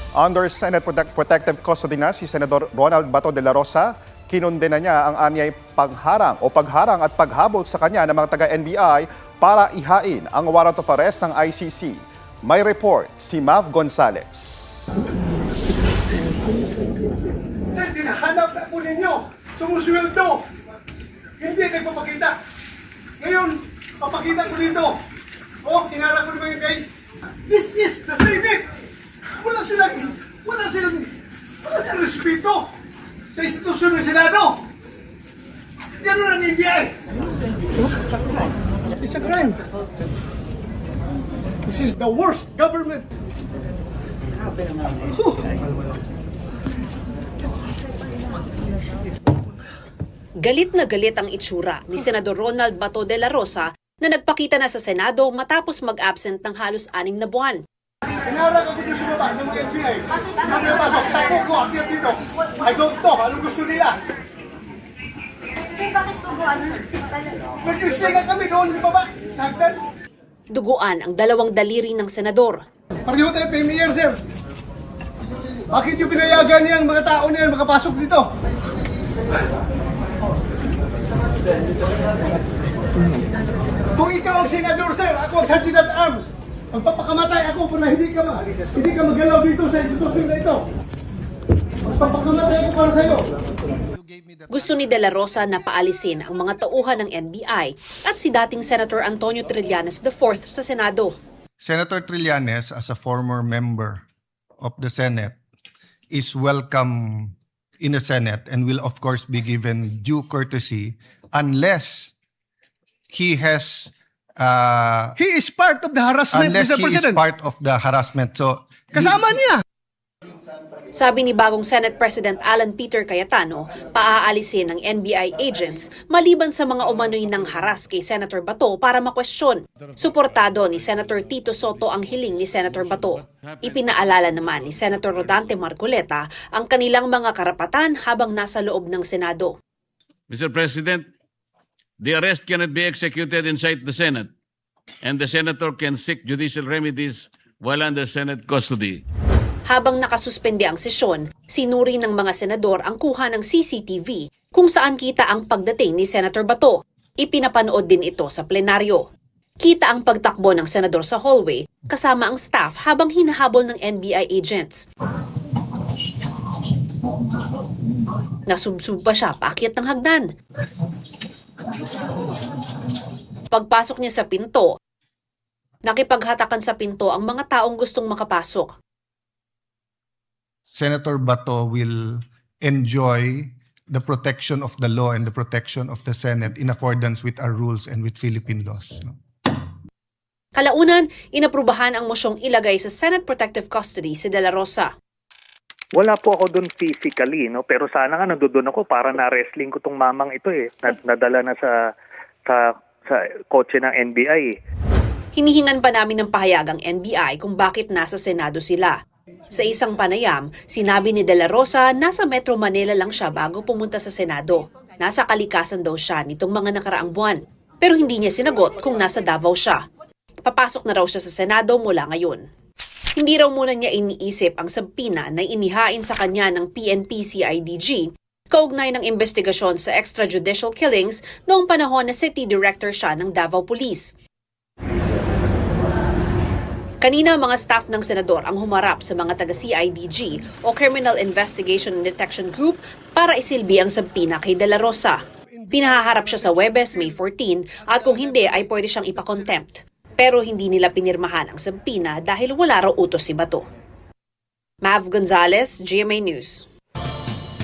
Under Senate Protective Custody na si Senador Ronald Bato de la Rosa, kinundena niya ang anyay pagharang at paghabol sa kanya ng mga taga-NBI para ihain ang warrant of arrest ng ICC. May report si Mav Gonzalez. Sir, tinahanap na po ninyo. Sumusweldo. Hindi nagpapakita. Ngayon, papakita ko dito. Kinara ko naman yung guys. This is the Senate. Wala silang respeto sa institusyon ng Senado. Ganun ang NBI. It's a crime. This is the worst government. Galit na galit ang itsura ni Senador Ronald Bato de la Rosa na nagpakita na sa Senado matapos mag-absent ng halos 6 na buwan. Pinarag ako dito sa baba ng mga NBI. Pinapasok, sako ko, akit dito. I don't know, anong gusto nila? Sir, bakit tuguan? Nag-istiga kami doon sa baba, sa hagdan. Duguan ang 2 daliri ng senador. Pareho tayo premier, sir. Bakit yung pinayagan niyang mga tao niyan makapasok dito? Kung ikaw ang senador, sir, ako ang sergeant at arms. Magpapakamatay ako para hindi ka magalaw dito sa institusyon na ito. Magpapakamatay ako para sa'yo. Gusto ni De La Rosa na paalisin ang mga tauhan ng NBI at si dating Senator Antonio Trillanes IV sa Senado. Senator Trillanes, as a former member of the Senate, is welcome in the Senate and will of course be given due courtesy unless he has He is part of the harassment, unless Mr. he is President. part of the harassment. So Kasama niya. Sabi ni bagong Senate President Alan Peter Cayetano, paaalisin ng NBI agents maliban sa mga umano'y ng haras kay Senator Bato para makwestiyon. Suportado ni Senator Tito Soto ang hiling ni Senator Bato. Ipinaalala naman ni Senator Rodante Marcoleta ang kanilang mga karapatan habang nasa loob ng Senado. Mr. President, the arrest cannot be executed inside the Senate, and the Senator can seek judicial remedies while under Senate custody. Habang nakasuspende ang sesyon, sinuri ng mga senador ang kuha ng CCTV kung saan kita ang pagdating ni Senator Bato. Ipinapanood din ito sa plenaryo. Kita ang pagtakbo ng senador sa hallway kasama ang staff habang hinahabol ng NBI agents. Nasubsub pa siya paakyat ng hagdan. Pagpasok niya sa pinto, nakipaghatakan sa pinto ang mga taong gustong makapasok. Senator Bato will enjoy the protection of the law and the protection of the Senate in accordance with our rules and with Philippine laws. Kalaunan, inaprubahan ang mosyong ilagay sa Senate Protective Custody si De La Rosa. Wala po ako doon physically, no? Pero sana nga nandoon ako para na-wrestling ko tong mamang ito eh. Nadala na sa kotse ng NBI eh. Hinihingan pa namin ng pahayag ang NBI kung bakit nasa Senado sila. Sa isang panayam, sinabi ni De La Rosa nasa Metro Manila lang siya bago pumunta sa Senado. Nasa kalikasan daw siya nitong mga nakaraang buwan. Pero hindi niya sinagot kung nasa Davao siya. Papasok na raw siya sa Senado mula ngayon. Hindi raw muna niya iniisip ang sabpina na inihain sa kanya ng PNP-CIDG kaugnay ng investigasyon sa extrajudicial killings noong panahon na City Director siya ng Davao Police. Kanina mga staff ng senador ang humarap sa mga taga-CIDG o Criminal Investigation and Detection Group para isilbi ang sabpina kay De La Rosa. Pinahaharap siya sa Huwebes, May 14 at kung hindi ay pwede siyang ipakontempt. Pero hindi nila pinirmahan ang sabpina dahil wala raw utos si Bato. Mav Gonzalez, GMA News.